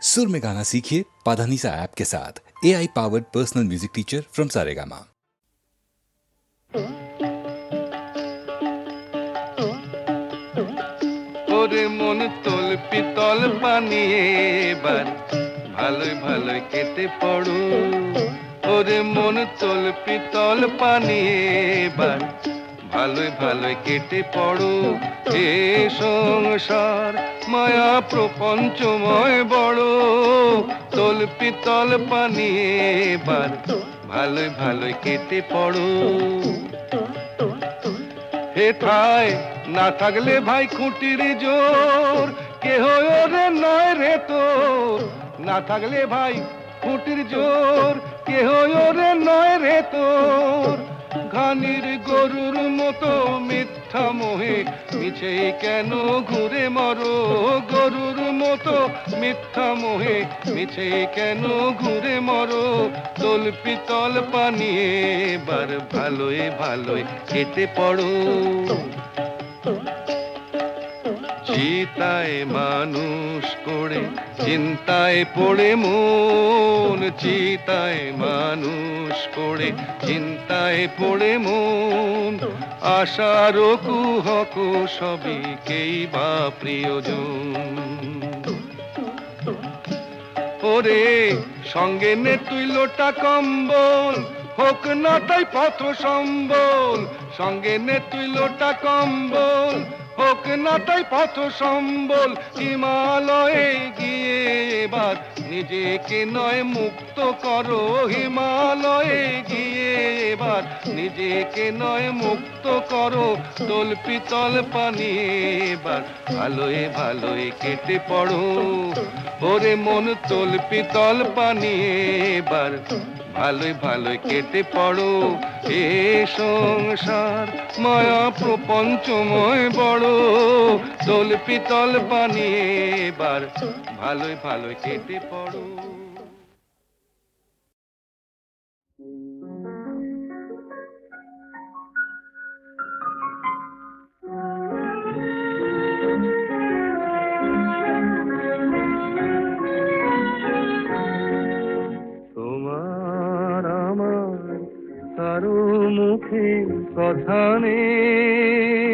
सुर में गाना सीखिए पाधानीसा ऐप के साथ। AI powered personal music teacher from Saregama. ওরে মন তোল পিতল বানিয়ে এবার ভালোই ভালোই কেটে পড়ো। ওরে মন তোল পিতল বানিয়ে এবার ভালোই ভালোই কেটে পড়ো। এ সংসার মায়া প্রপঞ্চময় বড়, তোল পিতল বানিয়ে এবার ভালোই ভালোই কেটে পড়ো। হেথায় না থাকলে ভাই খুঁটির জোর, কেহ ওরে নয় রে তোর। না থাকলে ভাই খুঁটির জোর, কেহ ওরে নয় রে তোর। ঘানির গরুর মতো মিথ্যা মোহে মিছে কেন ঘুরে মরো। গরুর মতো মিথ্যা মোহে মিছে কেন ঘুরে মরো। তোল পিতল পানিয়ে এবার ভালোই ভালোই কেটে পড়ো। চিতায় মানুষ করে চিন্তায় পড়ে মন, চিতায় মানুষ করে চিন্তায় পড়ে মন। আশার কুহক সবই কেই বা প্রিয়জন। ওরে সঙ্গে নে তুই লোটা কম্বল, হোক না তাই পথ সম্বল। সঙ্গে নে তুই লোটা কম্বল, হোক না তাই পথ সম্বল। হিমালয়ে গিয়ে এবার নিজেকে নয় মুক্ত করো। হিমালয়ে গিয়ে এবার নিজেকে নয় মুক্ত করো। তোল পিতল পানি এবার ভালোই ভালোই কেটে পড়ো। ওরে মন তোল পিতল পানি এবার ভালোই ভালোই কেটে পড়ো। এ সংসার মায়া প্রপঞ্চময় বড়, তোল পিতল পানি এবার ভালোই ভালোই কেটে পড়ো। তোমার আমার কারো মুখে কথা নেই,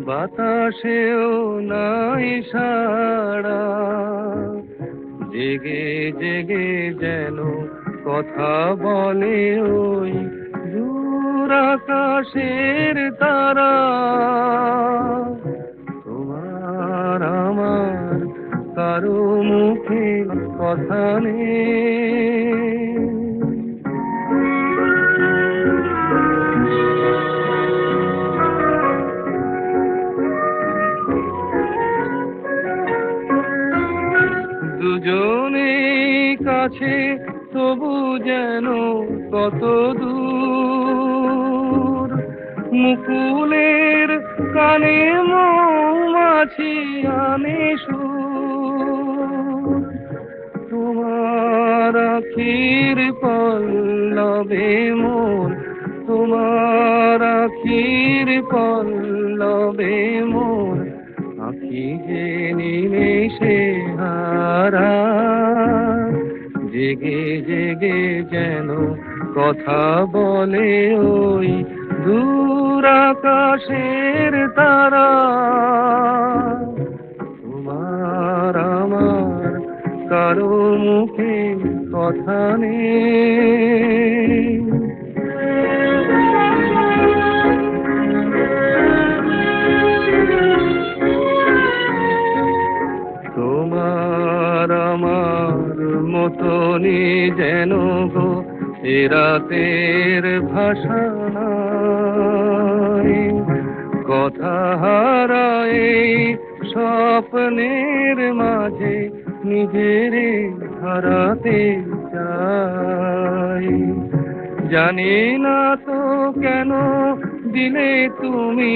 বাতাসেও নাই সাড়া। জেগে জেগে যেন কথা বলে ওই দূর আকাশের তারা। তোমার আমার কারো মুখে কথা নেই। দুজনে কাছে তবু যেন কত দূর। মুকুলের কানে মৌমাছি আনে সুর। তোমার আখির পল্লবে মোর, তোমার আখির পল্লবে মোর। আখি যে নিমেষে হারা, জেগে জেগে যেন কথা বলে ওই দূর আকাশের তারা। তোমার আমার কারো মুখে কথা নেই। তোমার আমার মতনি যেন গো এ রাতের ভাষা নাই। কথা হারায় স্বপ্নের মাঝে নিজের হারাতে চাই। জানি না তো কেন দিলে তুমি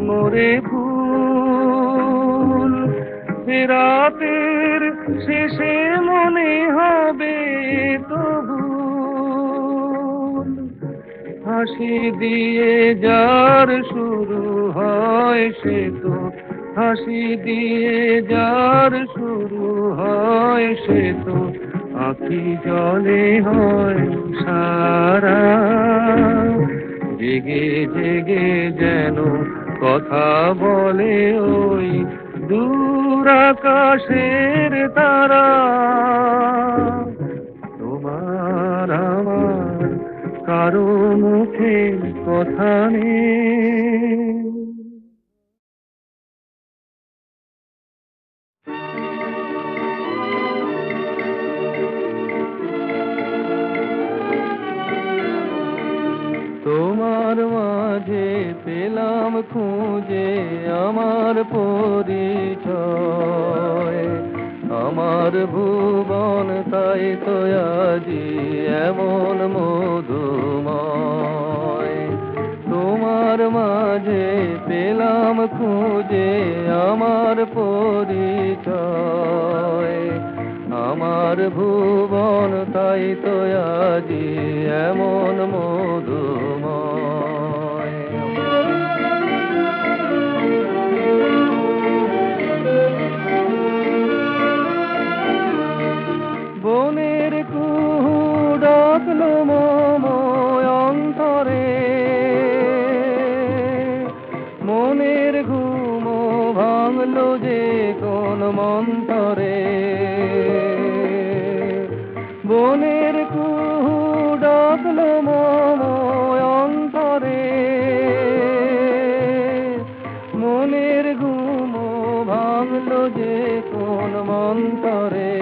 মোরে ফুল। রাতের শেষে মনে হবে তবু হাসি দিয়ে যার শুরু হয় সে তো হাসি দিয়ে যার শুরু হয় সে তো আঁখি জলে হয় সারা। জেগে জেগে যেন কথা বলে ওই দূর আকাশের তারা। তোমার আমার কারো মুখে কথা নেই। তোমার মাঝে পেলাম খুঁজে আমার পরিচয়, আমার ভুবন তাই তো আজি এমন মধুময়। তোমার মাঝে পেলাম খুঁজে আমার পরিচয়, আমার ভুবন তাই তো আজি এমন মধুময়। বনের কুহু ডাকলো মময় অন্তরে, মনের ঘুম ভাঙলো যে কোন মন্তরে। বনের কুহু ডাকলো মময় অন্তরে, মনের ঘুম ভাঙলো যে কোন মন্তরে।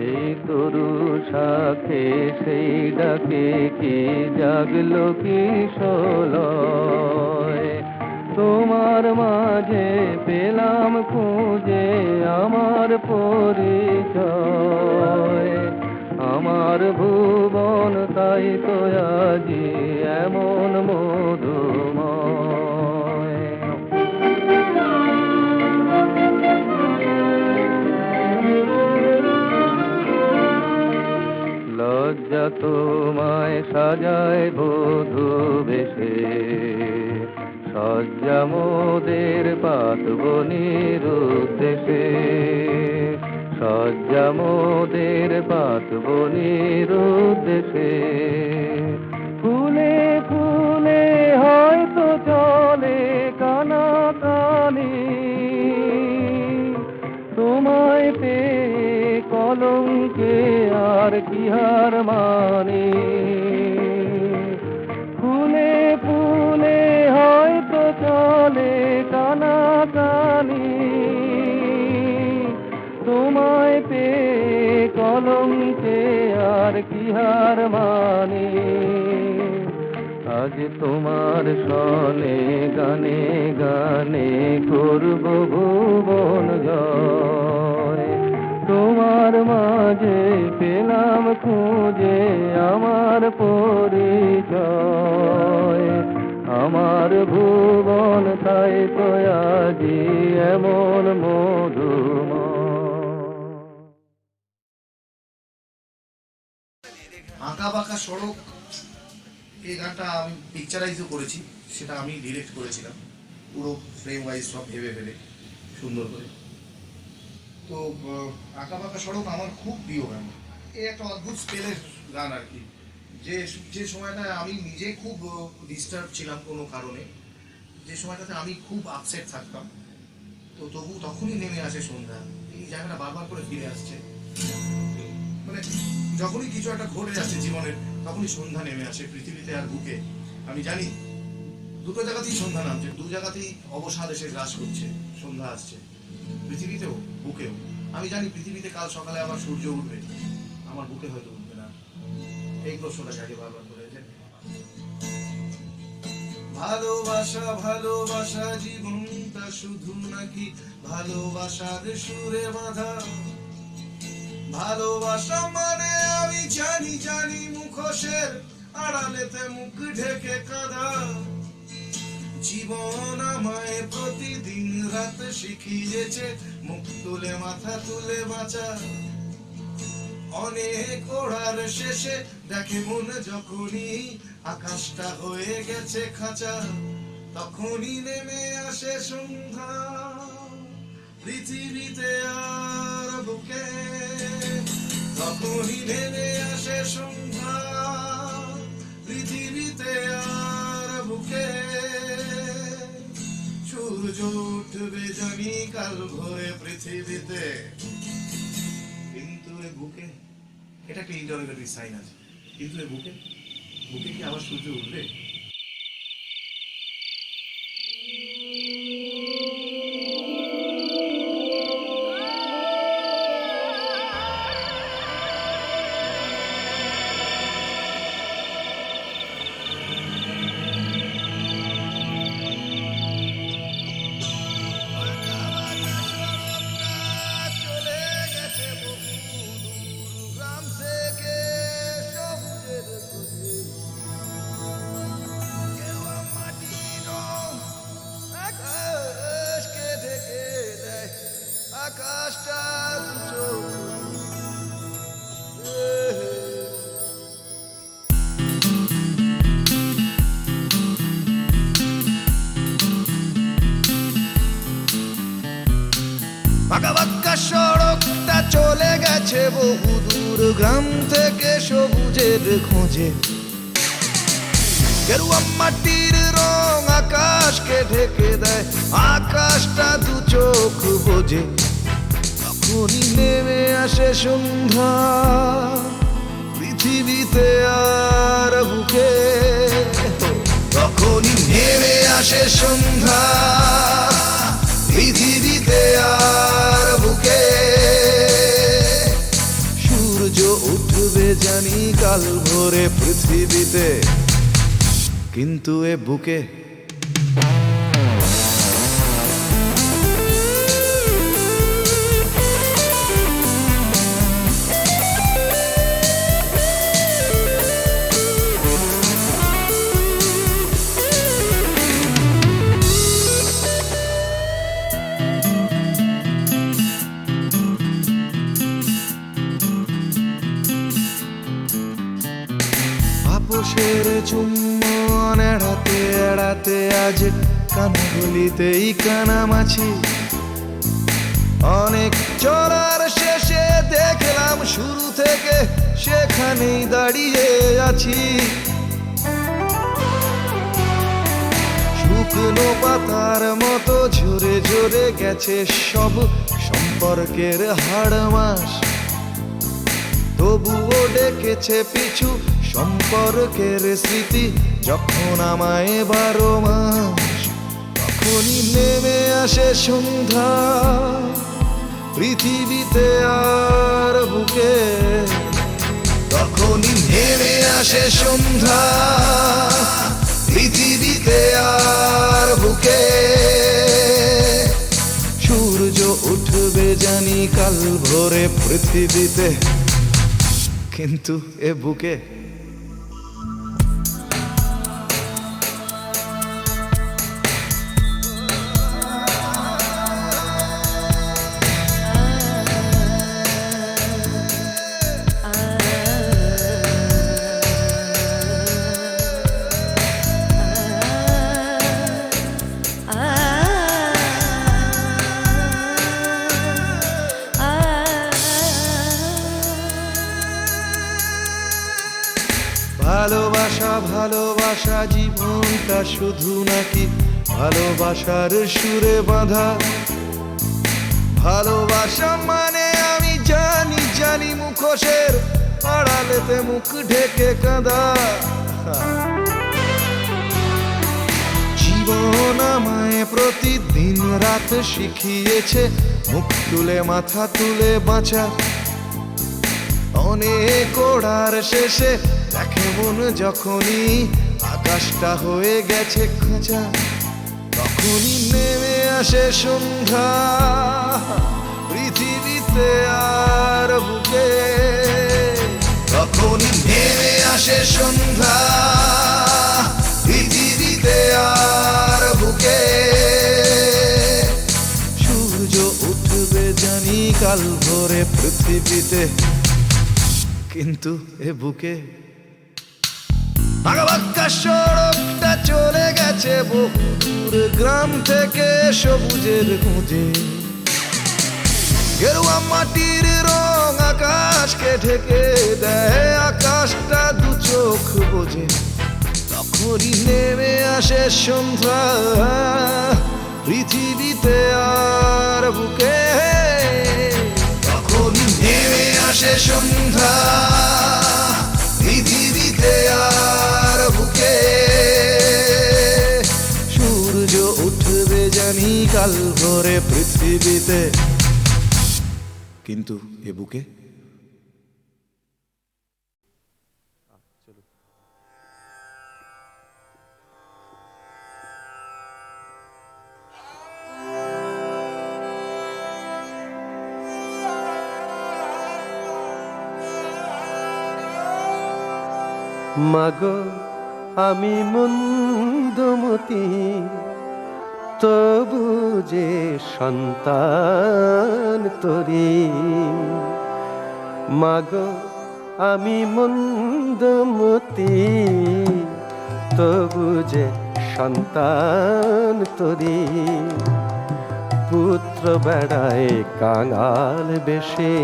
এই তরু শাখে সেই ডাকে কি জাগলো কিশলয়। তোমার মাঝে পেলাম খুঁজে আমার পরিচয়, আমার ভুবন তাই তো আজি এমন মধুময়। লজ্জা তোমায় সাজায় বধূ বেশে, সজ্জা মোদের পাতবনির উদ্দেশে, সজ্জা মোদের পাতবনির উদ্দেশে। ফুলে ফুলে হয়তো চলে কানাকানি, তোমায় পেয়ে কলঙ্কে আর কি হার মানি। ফুলে ফুলে হয়তো চলে কানাকানি, তোমায় পেয়ে কলঙ্কে আর কি হার মানি। আজ তোমার সনে গানে গানে করব ভুবন জয়। তোমার মাঝে পেলাম খুঁজে আমার পরিচয়, আমার ভুবন তাই তো আজি এমন মধুময়। আঁকা বাঁকা সড়ক এই গানটা আমি পিকচারাইজও করেছি, সেটা আমি ডিরেক্ট করেছিলাম পুরো ফ্রেম ওয়াইজ সব ভেবে ভেবে সুন্দর করে। তো আঁকা বাঁকা সড়ক আমার খুব প্রিয় গান। এই একটা অদ্ভুত স্পেলের গান আর কি, যে যে সময়টা আমি নিজে খুব ডিস্টার্ব ছিলাম কোনো কারণে, যে সময়টাতে আমি খুব আপসেট থাকতাম, তো তবু তখনই নেমে আসে সন্ধ্যা। এই জায়গাটা বারবার করে ফিরে আসছে, মানে যখনই কিছু একটা ঘটে যাচ্ছে জীবনের তখনই সন্ধ্যা নেমে আসে পৃথিবীতে আর বুকে। আমি জানি দুটো জায়গাতেই সন্ধ্যা নামছে, দু জায়গাতেই অবসাদ এসে গ্রাস করছে, সন্ধ্যা আসছে পৃথিবীতেও বুকেও। আমি জানি পৃথিবীতে কাল সকালে আবার সূর্য উঠবে, আমার বুকে হয়তো উঠবে না। এই প্রশ্নটা জাগে বারবার করে যে ভালোবাসা ভালোবাসা জীবনটা শুধু নাকি ভালোবাসার সুরে বাঁধা। ভালোবাসা মানে আমি জানি জানি মুখোশের আড়ালেতে মুখ ঢেকে কাঁদা। জীবন আমায় প্রতিদিন রাত শিখিয়েছে মুখ তুলে মাথা তুলে বাঁচা। অনেক ওড়ার শেষে দেখে মন যখনই আকাশটা হয়ে গেছে খাঁচা। তখনই নেমে আসে সন্ধ্যা পৃথিবীতে আর বুকে, তখনই নেমে আসে সন্ধ্যা পৃথিবীতে আর বুকে। সূর্য উঠবে জানি কাল ভোরে পৃথিবীতে, কিন্তু এ বুকে, এটা একটা ইন্টারোগেটরি সাইন আছে, কিন্তু এ বুকে, বুকে কি আবার সূর্য উঠবে? আকাশটা দুটো বাঁকা বাঁকা সড়কটা চলে গেছে বহু দূর, গ্রাম থেকে সবুজের খোঁজে। গেরুয়া মাটির রং আকাশকে ঢেকে দেয়, আকাশটা দু চোখ বোঝে। তখনই নেমে আসে সন্ধ্যা পৃথিবীতে আর বুকে, তখনই নেমে আসে সন্ধ্যা পৃথিবীতে আর বুকে। সূর্য উঠবে জানি কাল ভোরে পৃথিবীতে, কিন্তু এ বুকে আপোষের চুম্বন এড়াতে এড়াতে আজ কানগুলিতেই কানামাছি। অনেক চলার শেষে দেখলাম শুরু থেকে সেখানেই দাঁড়িয়ে আছি। শুকনো পাতার মতো ঝরে ঝরে গেছে সব সম্পর্কের হাড় মাস, তবুও ডেকেছে পিছু সম্পর্কের স্মৃতি যখন আমায় 12 মাস। তখনই নেমে আসে সন্ধ্যা পৃথিবীতে আর বুকে, তখনই নেমে আসে সন্ধ্যা পৃথিবীতে আর বুকে। সূর্য উঠবে জানি কাল ভোরে পৃথিবীতে, কিন্তু এ বুকে ভালোবাসা ভালোবাসা জীবনটা শুধু নাকি ভালোবাসার সুরে বাঁধা। ভালোবাসা মানে আমি জানি জানি মুখোশের আড়ালেতে মুখ ঢেকে কাঁদা। জীবন আমায় প্রতিদিন রাত শিখিয়েছে মুখ তুলে মাথা তুলে বাঁচা। অনেক ওড়ার শেষে দেখে মন যখনই আকাশটা হয়ে গেছে খাঁচা, তখনই নেমে আসে সন্ধ্যা পৃথিবীতে আর বুকে, তখনই নেমে আসে সন্ধ্যা পৃথিবীতে আর বুকে। সূর্য উঠবে জানি কাল ভোরে পৃথিবীতে, কিন্তু এ বুকে বাঁকা বাঁকা সড়কটা চলে গেছে বহুদূর গ্রাম থেকে সবুজের খুঁজে। গেরুয়া মাটির রং আকাশকে ঢেকে দেয়, আকাশটা দু চোখ বোঝে। তখনই নেমে আসে সন্ধ্যা পৃথিবীতে আর বুকে, তখনই নেমে আসে সন্ধ্যা পৃথিবীতে আর বুকে। সূর্য উঠবে জানি কাল ভোরে পৃথিবীতে, কিন্তু এ বুকে মাগো আমি মন্দমতি, তবু যে সন্তান তোরি। মাগো আমি মন্দমতি, তবু যে সন্তান তোরি। পুত্র বেড়ায় কাঙাল বেশে,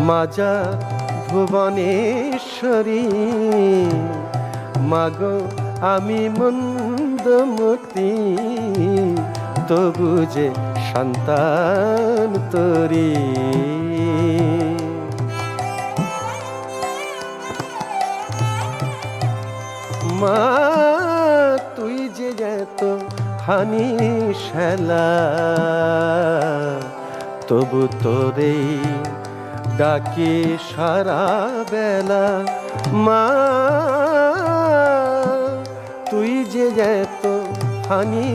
মাজা ভুবনেশ্বরী। মাগো আমি মন্দমতি, তবু যে সন্তান তোরি। মা তুই যে এত হানি শ্যালা, তবু তোরে ডাকি সারা বেলা। মা তুই যে এত হানি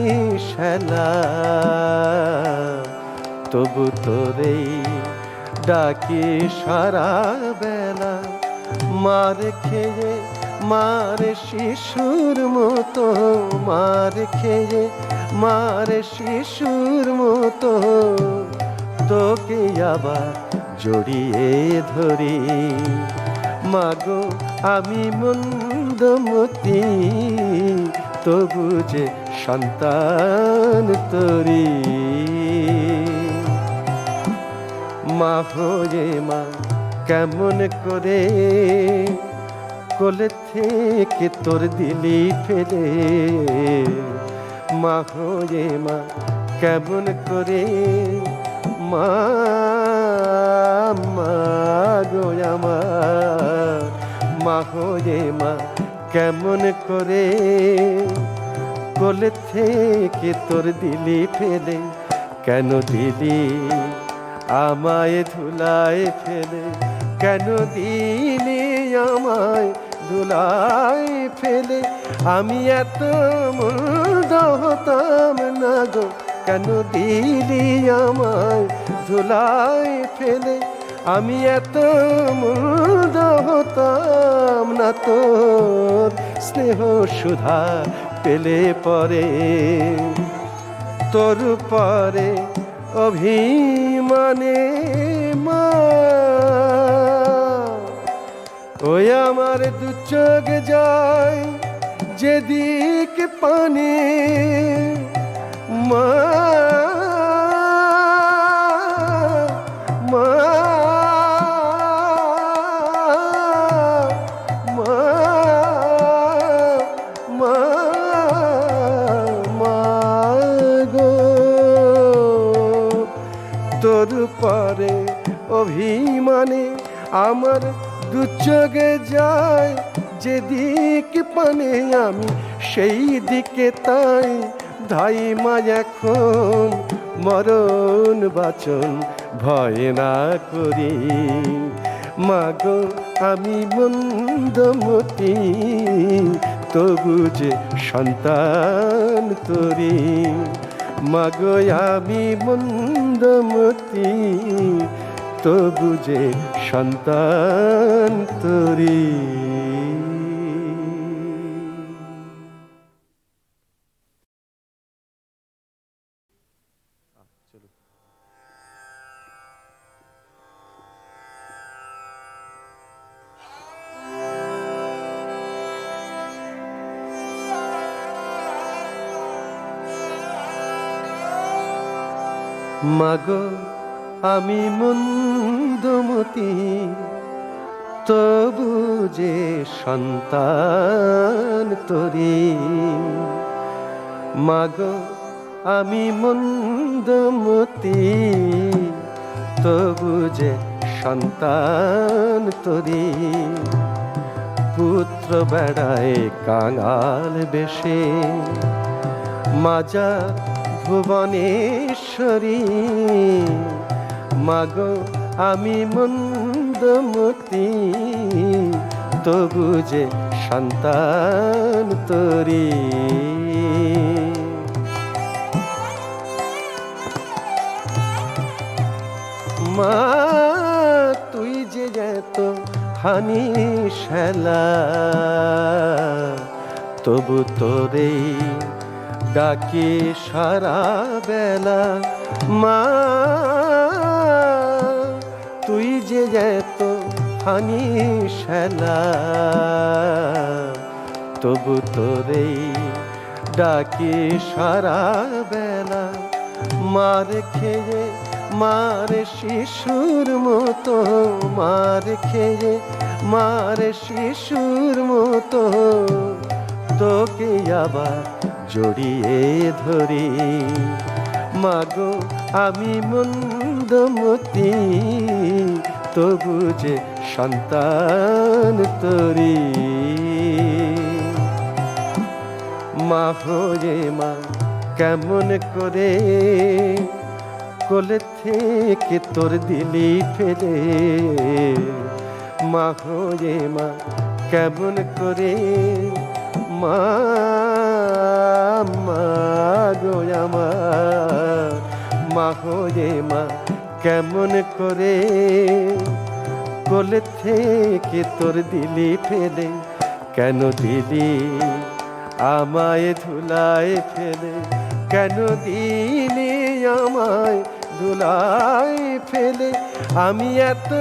শ্যালা, তবু তোরে ডাকি সারা বেলা। মার খেয়ে মার শিশুর মতো, মার খেয়ে মার শিশুর মতো, তোকে আবার জড়িয়ে ধরি। মাগো আমি মন্দমতি, তবু যে সন্তান তোরি। মা হয়ে মা কেমন করে কোলে থেকে তোর দিলি ফেলে। মা হয়ে মা কেমন করে, মা মা গো আমার। মা হয়ে মা কেমন করে কোলে থেকে তোর দিলি ফেলে। কেন দিলি আমায় ধুলায় ফেলে, কেন দিলি আমায় ধুলায় ফেলে। আমি এত মন্দ হতাম না গো, কেন দিলি আমায় ধুলায় ফেলে। আমি এত মন্দ হতাম না, তোর স্নেহ সুধা পেলে পরে। তোর পরে অভিমানে মা, ওই আমার দু চোখ যায় যেদিক পানে। মা মা মা মা মা গো, তোর পরে অভিমানে আমার দু চোখে যায় যেদিক পানে। আমি সেই দিকে তাই ধাই মা এখন মরণ বাচন ভয় না করি। মাগো আমি মন্দমতি, তবু যে সন্তান তোরি। মাগো আমি মন্দমতি, তবু যে সন্তান তোরি। মাগো আমি মন্দমতি, তবু যে সন্তান তোরি। মাগো আমি মন্দমতি, তবু যে সন্তান তোরি। পুত্র বেড়ায় কাঙাল বেশে, মাজা ভুবনেশ্বরী। মাগো আমি মন্দমতি, তবু যে সন্তান তোরি। মা তুই যে এত হানি শ্যালা, তবু তোরে ডাকি সারা বেলা। মা তুই যে এত হানি শ্যালা, তবু তোরে ডাকি সারা বেলা। মার খেয়ে মার শিশুর মতো, মার খেয়ে মার শিশুর মতো, তোকে আবার জড়িয়ে ধরি। মাগো আমি মন্দমতি, তবু যে সন্তান তোরি। মা হয়ে মা কেমন করে কোলে থেকে তোর দিলি ফেলে। মা হয়ে মা কেমন করে, মা মা গো আমার। মা হয়ে মা কেমন করে কোলে থেকে তোর দিলি ফেলে। কেন দিলি আমায় ধুলায় ফেলে, কেন দিলি আমায় ধুলায় ফেলে। আমি এত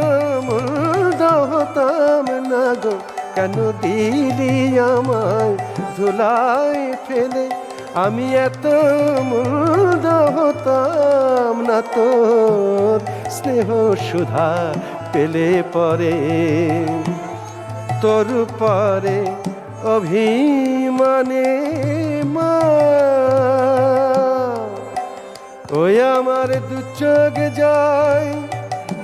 মন্দ হতাম না গো, কেন দিলি আমায় ধুলায় ফেলে। আমি এত মন্দ হতাম না, তোর স্নেহ সুধা পেলে পরে। তোর পরে অভিমানে মা, ওই আমার দু চোখ যায়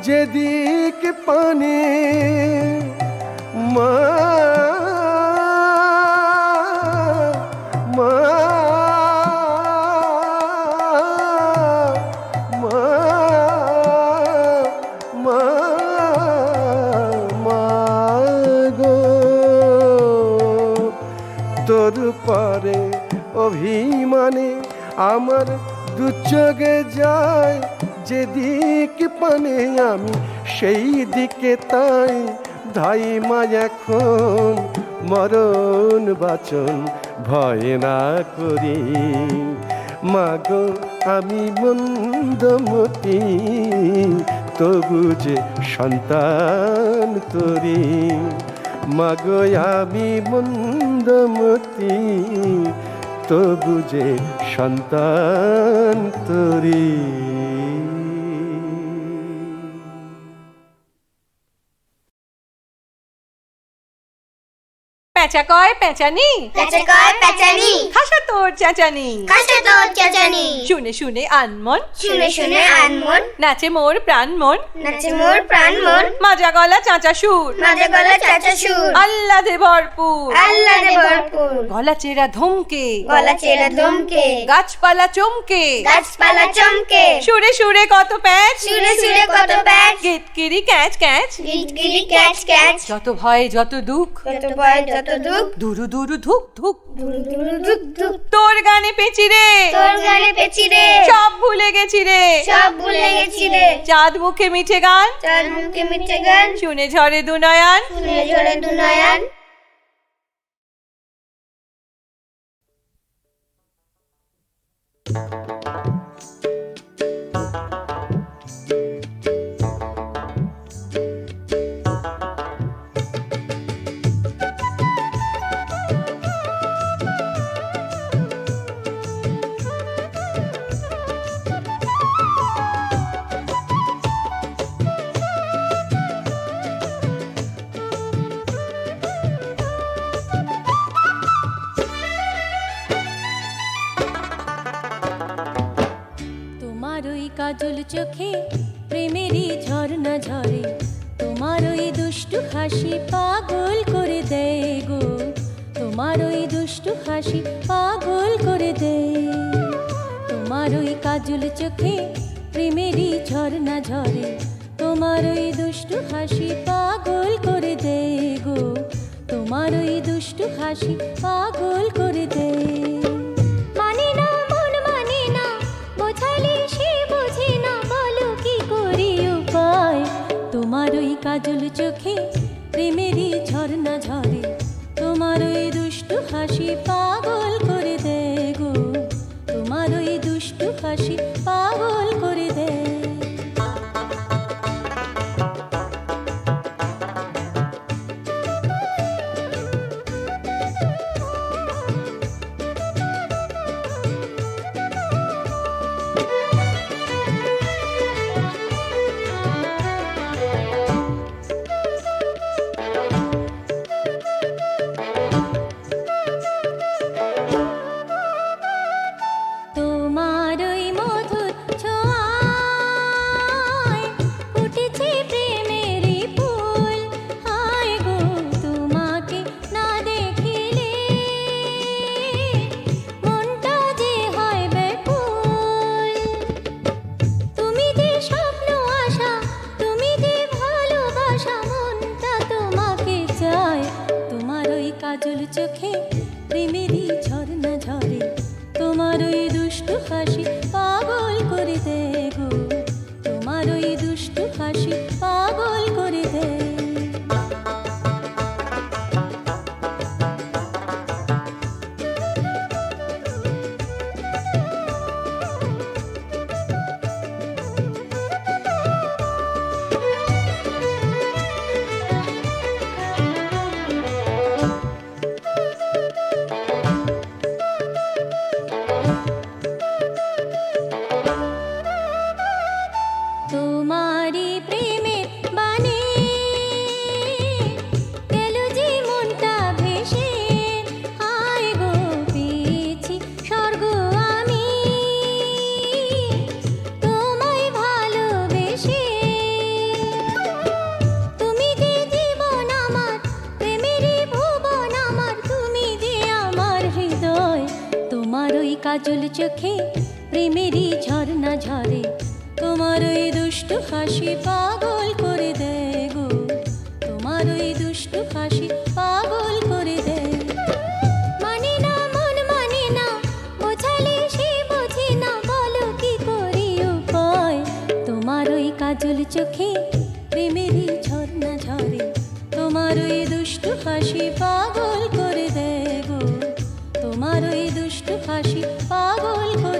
যেদিক পানে। মা মা মা মা মা গো, তোর পরে অভিমানে আমার দু চোখে যায় যেদিক পানে। আমি সেই দিকে তাই ধাই মা এখন মরণ বাচন ভয় না করি। মাগো আমি মন্দমতি, তবু যে সন্তান তোরি। মাগো আমি মন্দমতি, তবু যে সন্তান তোরি। পেঁচা কয় পেঁচানি, পেঁচা কয় পেঁচানি, খাসা তোর চেঁচানি, খাসা তোর চেঁচানি। শুনে শুনে আনমন, শুনে শুনে আনমন, নাচে মোর প্রাণ মন, নাচে মোর প্রাণ মন। মাজা গলা চাঁচা সুর, মাজা গলা চাচা সুর, আহ্লাদে ভরপুর, আহ্লাদে ভরপুর। গলা চেরা ধমকে, গলা চেরা ধমকে, গাছপালা চমকে, গাছপালা চমকে। সুরে সুরে কত প্যাচ, সুরে সুরে কত প্যাচ, গিটকিরি ক্যাচ ক্যাচ। গিটগিরি ক্যাচ ক্যাচ। যত ভয় যত দুঃখ, যত ভয় যত দুঃখ, দুরু দুরু ধুক ধুক। দুরু দুরু ধুক ধুক। তোর গানে পেঁচি রে, তোর গানে পেঁচি রে, সব ভুলে গেছি রে, সব ভুলে গেছি রে। চাঁদ মুখে মিঠে গান, চাঁদ মুখে মিঠে গান, শুনে ঝরে দুনয়ন। শুনে ঝরে দুনয়ন। চোখে প্রেমেরই ঝর্ণা ঝরে, তোমার ওই দুষ্টু হাসি পাগল করে দেয় গো, তোমার ওই দুষ্টু হাসি পাগল করে দেয়। তোমার ওই কাজল চোখে প্রেমেরই ঝর্ণা ঝরে, তোমার ওই দুষ্টু হাসি পাগল করে দেয় গো, তোমার ওই দুষ্টু হাসি পাগল করে দেয়। মানে না মন মানে না, বোঝালে সে বোঝে না, বলো কি করি উপায়। তোমার ওই কাজল চোখে প্রেমেরই ঝর্ণা ঝরে, তোমার ওই দুষ্টু হাসি পাগল করে দেয় গো, তোমার ওই দুষ্টু হাসি পাগল করে দেয়। তোমার ওই মধুর ছোঁয়ায় ফুটেছে প্রেমেরই ফুল, হায় গো তোমাকে না দেখিলে মনটা যে হয় ব্যাকুল। তুমি যে স্বপ্ন আশা, তুমি যে ভালোবাসা, মনটা তোমাকে চায়। তোমার ওই কাজল চোখে প্রেমেরই ঝর্ণা ঝরে, তোমার ওই দুষ্টু হাসি পাগল করে দেয় গো, তোমার ওই দুষ্টু হাসি পাগল করে দেয়। তোমারই প্রেমের বাণী গেল যে মনটা ভেসে, হায় গো পেয়েছি স্বর্গ আমি তোমায় ভালোবেসে। তুমি যে জীবন আমার, প্রেমেরই ভুবন আমার, তুমি যে আমার হৃদয়। তোমার ওই কাজল চোখে প্রেমেরই ঝর্ণা ঝরে, তোমার ওই দুষ্টু হাসি পাগল করে দেয় গো, তোমার ওই দুষ্টু হাসি পাগল করে দেয়। মানে না মন মানে না, বোঝালে সে বোঝে না, বলো কি করি উপায়। তোমার ওই কাজল চোখে প্রেমেরই ঝর্ণা ঝরে, তোমার ওই দুষ্টু হাসি পাগল করে দেয় গো, তোমার ওই দুষ্টু হাসি পাগল করে